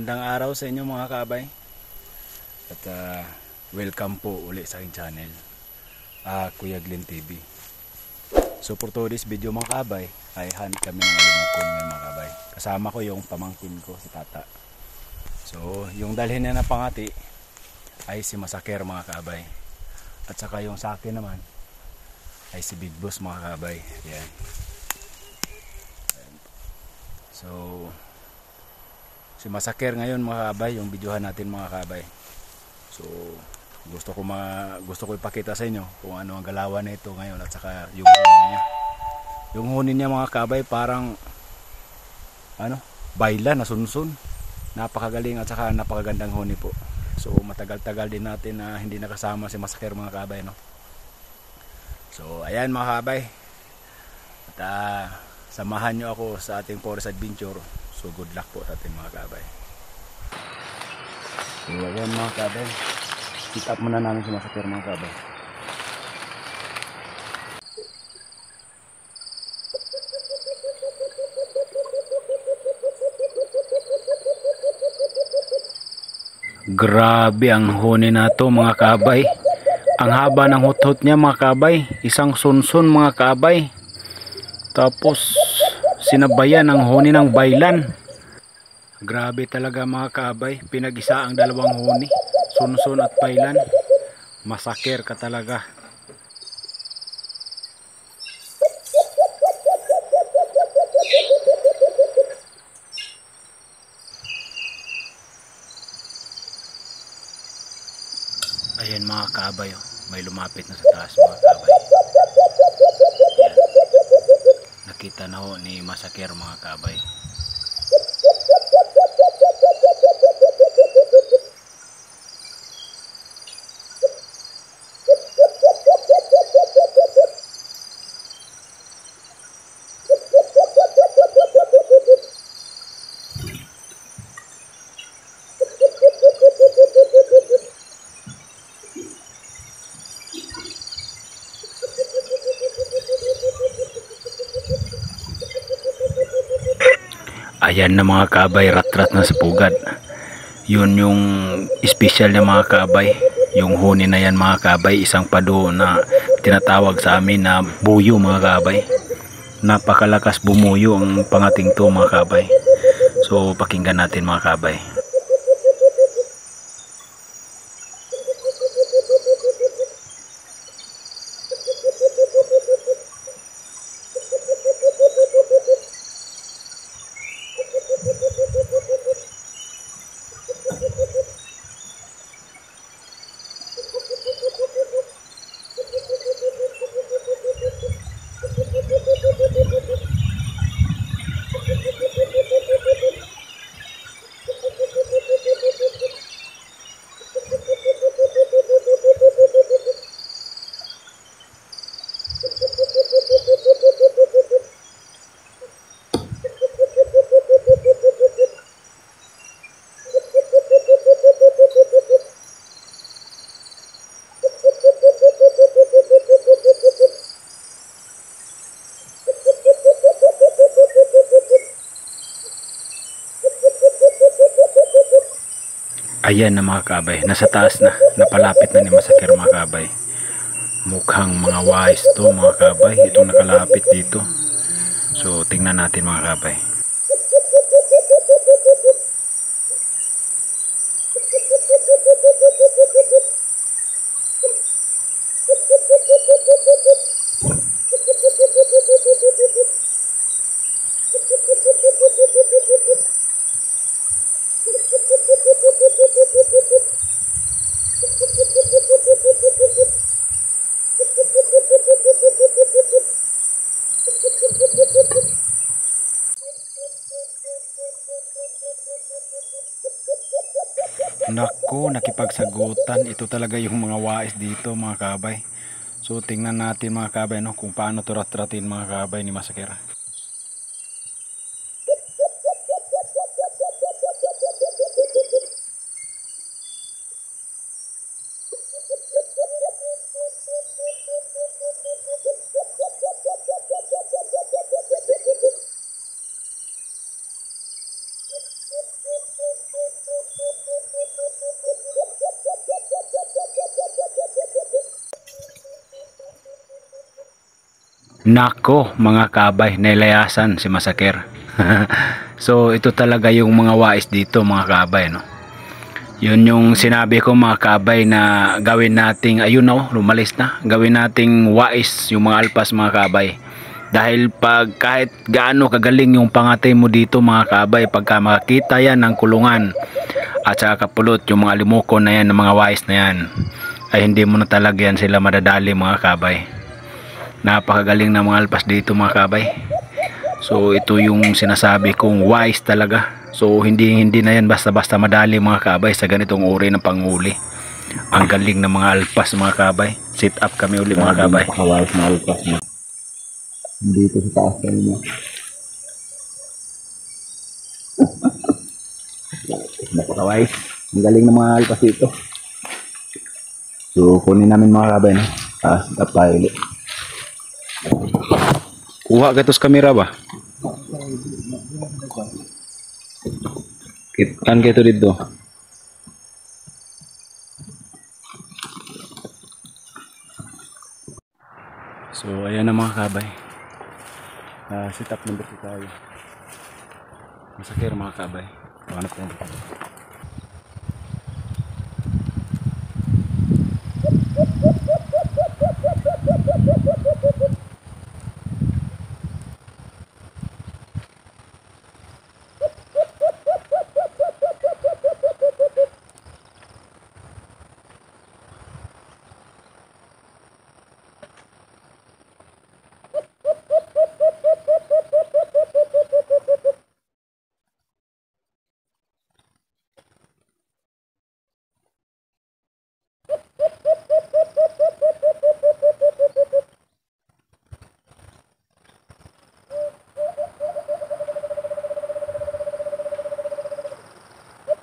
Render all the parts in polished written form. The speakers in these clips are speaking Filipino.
Magandang araw sa inyo mga kabay. At welcome po uli sa aking channel, Kuya Glenn TV. So for today's video mga kabay, ay hunt kami ng alimokon ngayon mga kabay. Kasama ko yung pamangkin ko, si Tata. So yung dalhin niya na pangati ay si Masaker mga kabay. At saka yung sa akin naman ay si Big Boss mga kabay. Yan. So si Masaker ngayon mga kabay, yung videohan natin mga kabay. So gusto ko ipakita sa inyo kung ano ang galawan nito ngayon at saka yung huni niya. Yung huni niya mga kabay parang bayla na sunsun. Napakagaling at saka napakagandang huni po. So matagal-tagal din natin na hindi nakasama si Masaker mga kabay, no. So ayan mga kabay. At samahan nyo ako sa ating forest adventure. So good luck po sa ating mga kabay. So ayan mga kabay, sit up muna namin si Masaker mga kabay. Grabe ang huni na to mga kabay. Ang haba ng huthot niya mga kabay, isang sunsun mga kabay. Tapos sinabayan ang huni ng baylan. Grabe talaga mga kabay, pinag-isa ang dalawang huni, sunsun at baylan. Masaker ka talaga. Ayan mga kabay, oh. May lumapit na sa taas mga kabay. Ayan. Nakita na ho ni Masaker mga kabay. Ayan na mga kabay, rat-rat na sa pugad. Yun yung special na mga kabay. Yung huni na yan mga kabay, isang pado na tinatawag sa amin na buyo mga kabay. Napakalakas bumuyo ang pangating to mga kabay. So pakinggan natin mga kabay. Ayan na mga kabay, nasa taas na, napalapit na ni Masaker mga kabay. Mukhang mga wise to mga kabay, itong nakalapit dito. So tingnan natin mga kabay. Naku, nakipagsagutan. Ito talaga yung mga wais dito mga kabay. So tingnan natin mga kabay, no, kung paano to rat-ratin mga kabay ni Masaker. Nako mga kabay, nailayasan si Masaker. So ito talaga yung mga wais dito mga kabay, no? Yun yung sinabi ko mga kabay na gawin nating, ayun no, lumalis na. Gawin nating wais yung mga alpas mga kabay. Dahil pag kahit gaano kagaling yung pangatay mo dito mga kabay, pagka makita yan ng kulungan at saka kapulot yung mga limukon na yan, ng mga wais na yan, ay hindi mo na talaga yan sila madadali mga kabay. Napakagaling na mga alpas dito mga kabay. So ito yung sinasabi kong wise talaga. So hindi na yan basta-basta madali mga kabay sa ganitong uri ng panghuli. Ang galing ng mga alpas mga kabay. Sit up kami uli mga kabay. Napaka-wise na alpas mo. Dito sa taas ka mo. Napaka-wise. Ang galing ng mga alpas dito. So kunin namin mga kabay, no? Sit up tayo ulit. Kuha gatos kamera ba? Kitan kayo dito. So ayan na mga kabay. Sit up number 2 tayo. Masakir mga kabay. Hanap ko.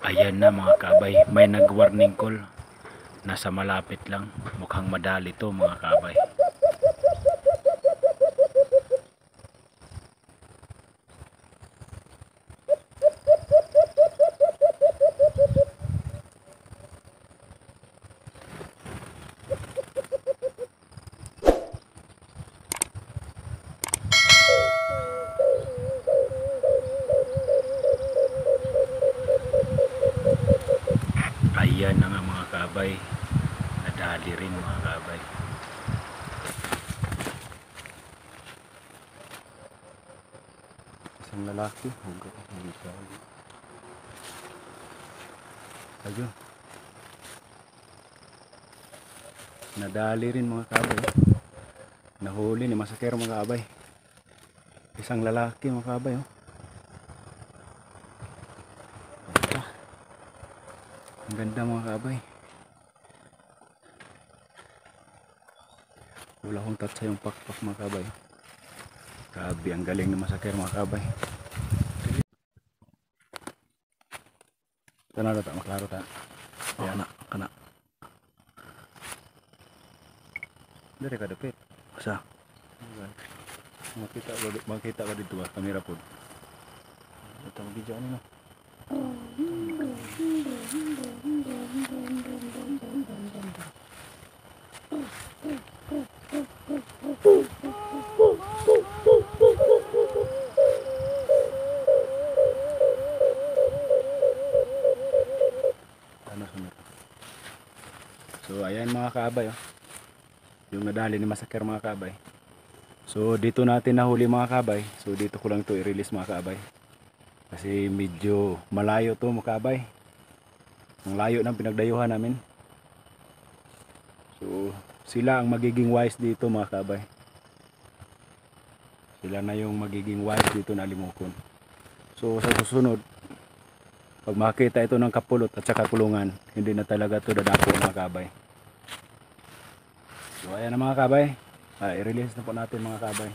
Ayan na mga kabay, may nag-warning call. Nasa malapit lang, mukhang madali to mga kabay. Ayan na nga mga kabay, nadali rin mga kabay. Isang lalaki, ayun, nadali rin mga kabay. Nahuli ni Masakero mga kabay. Isang lalaki mga kabay, oh. Ang ganda mga kabay. Wala akong tatsa yung pakpak mga kabay. Grabe, ang galing na Masakero mga kabay. Tanaro ta, maklaro ta. Ayan na, kana. Dari ka dapit. Sa? Makita ka dito ba? Kamera po. Ito mag-video ano na. So ayan mga kabay, oh. Yung nadali ni Masakero mga kabay. So dito natin nahuli mga kabay. So dito ko lang to i-release mga kabay. Kasi medyo malayo to mga kabay. Ang layo ng pinagdayuhan namin. So sila ang magiging wise dito mga kabay. Sila na yung magiging wise dito na limukon. So sa susunod, pag makita ito ng kapulot at saka kulungan, hindi na talaga ito dadako mga kabay. So ayan na mga kabay, i-release na po natin mga kabay.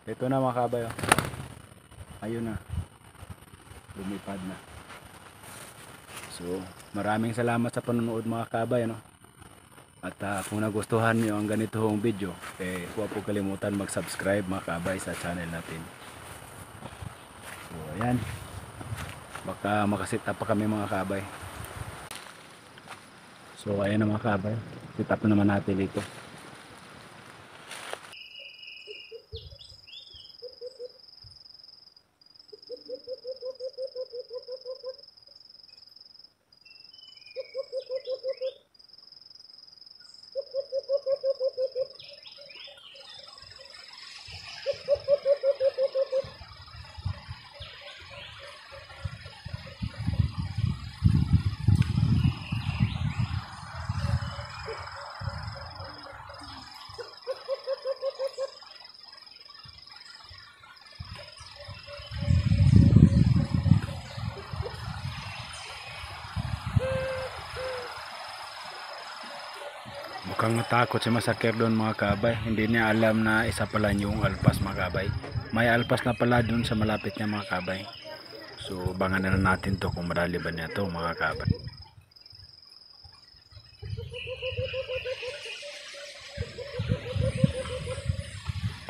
Ito na mga kabay, oh. Ayun na, lumipad na. So maraming salamat sa panonood mga kabay, no? At kung nagustuhan nyo ang ganitong video, huwag po kalimutan mag-subscribe mga kabay sa channel natin. So ayan, baka makasit up pa kami mga kabay. So ayan na mga kabay, sit up na naman natin dito. Mukhang natakot si Masakir doon mga kabay. Hindi niya alam na isa pala yung alpas mga kabay. May alpas na pala doon sa malapit niya mga kabay. So bangan na natin to kung madali ba niya to mga kabay.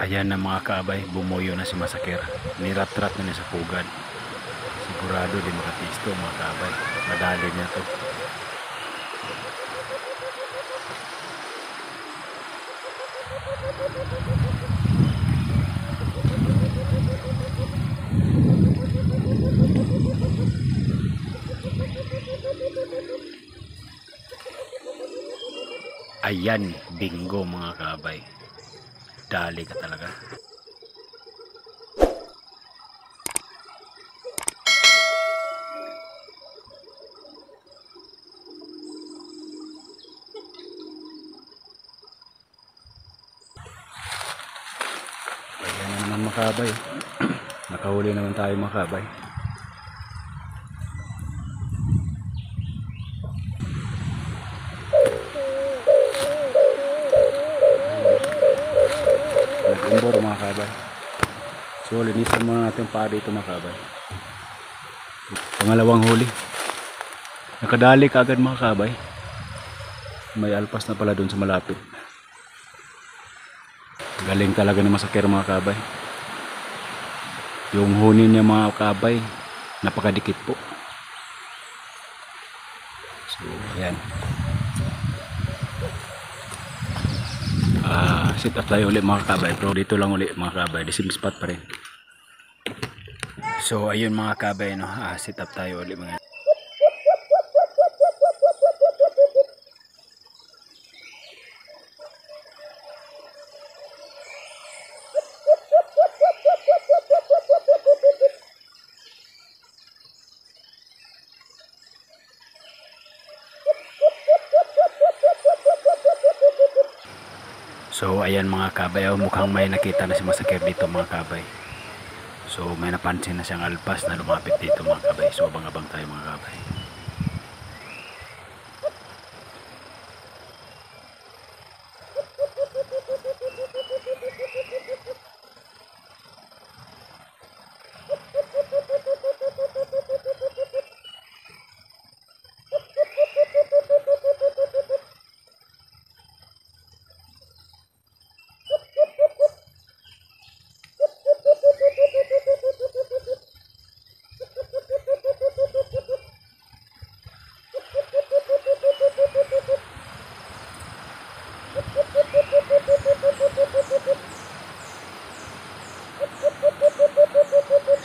Ayan na mga kabay, bumuyo na si Masakir. Nirat-rat na niya sa pugad. Sigurado di makapisto mga kabay. Madali niya to. Ayan, bingo mga kabay. Dali ka talaga. Ayan na naman mga kabay. Nakahuli naman tayo mga kabay. Nag-imbor mga kabay. So linisan muna natin pa dito mga kabay. Pangalawang huli. Nakadali ka agad mga kabay. May alpas na pala doon sa malapit. Galing talaga na Masakir mga kabay. Yung huni niya mga kabay, napakadikit po. So ayan. Sit up tayo ulit mga kabay, pero dito lang ulit mga kabay, the same spot pa rin. So ayun mga kabay, no? Sit up tayo ulit mga. So ayan mga kabay, mukhang may nakita na si Masakir dito mga kabay. So may napansin na siyang alpas na lumapit dito mga kabay. So abang-abang tayo mga kabay.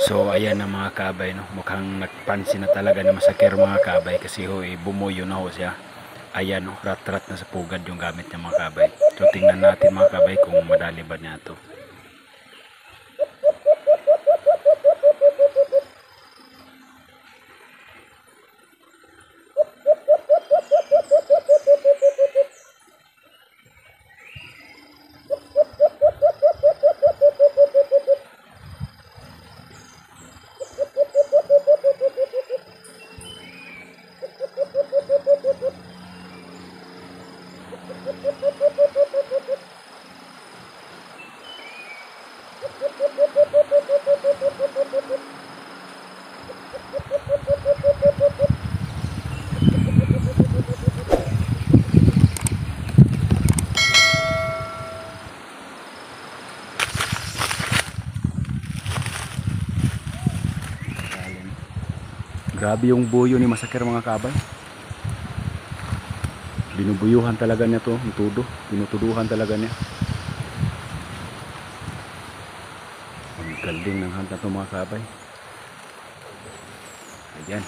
So ayan na mga kabay, no? Mukhang nagpansin na talaga na Masakir mga kabay kasi bumuyo na ho siya. Ayan, no? Rat-rat na sa pugad yung gamit niya mga kabay. So tingnan natin mga kabay kung madali ba niya to. Grabe yung buyo ni Masakir mga kabay. Binubuyuhan talaga niya to, yung tudo. Tinutuduhan talaga niya. Ang galing ng hanta to mga kabay. Ayan.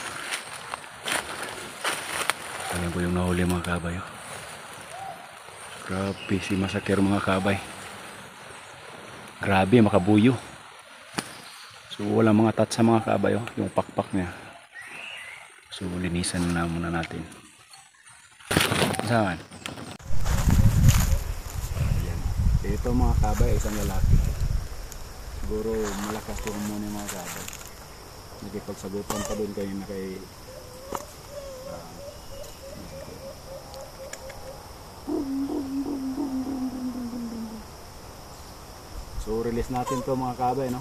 Ayan po yung nahuli mga kabay. Oh. Grabe si Masakir mga kabay. Grabe, makabuyo. So wala mga tat sa mga kabay. Oh. Yung pakpak niya. So linisan na muna natin. Saan? Ayan. Ito mga kabay, isang lalaki. Siguro malakas yung muna yung mga kabay. Nakipagsagutan pa doon kayo na kay So release natin to mga kabay, no?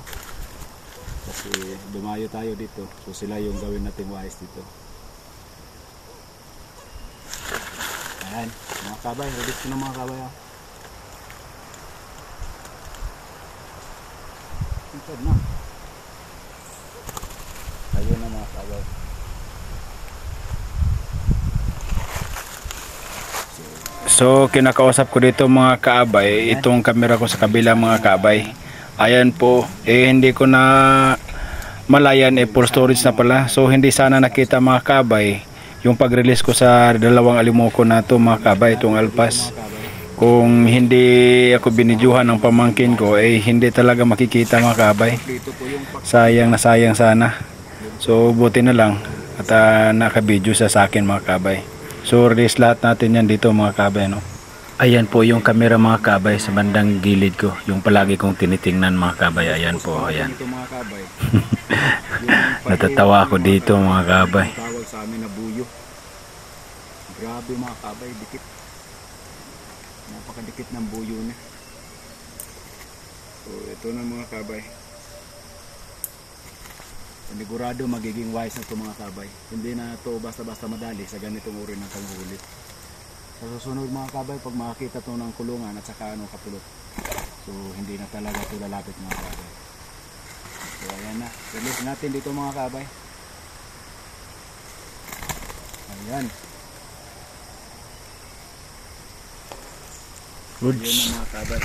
Kasi dumayo tayo dito. So sila yung gawin natin wise dito. Ayan, mga kabay, release ko na mga kabay, ha. Tingkad na. Ayun na mga kabay. So kinakausap ko dito mga kaabay, itong camera ko sa kabila mga kaabay. Ayan po, hindi ko na malayan, full storage na pala. So hindi sana nakita mga kaabay yung pag-release ko sa dalawang alimuko na to mga kaabay, itong alpas. Kung hindi ako binidyuhan ng pamangkin ko, hindi talaga makikita mga kaabay. Sayang na sayang sana. So buti na lang at nakabidyo sa akin mga kaabay. So release lahat natin yan dito mga kabay, no? Ayan po yung camera mga kabay sa bandang gilid ko. Yung palagi kong tinitingnan mga kabay. Ayan po, ayan. Natatawa ako dito mga kabay. Tawag sa amin na buyo. Grabe mga kabay, dikit. Napakadikit ng buyo niya. So ito na mga kabay. Panigurado magiging wise na ito mga kabay. Hindi na ito basta-basta madali sa ganitong uri ng panguhuli. Sa susunod mga kabay, pag makakita ito ng kulungan at saka kapulot, so hindi na talaga ito lalapit mga kabay. So ayan na, release natin dito mga kabay. Ayan. Goods. Ayan na mga kabay.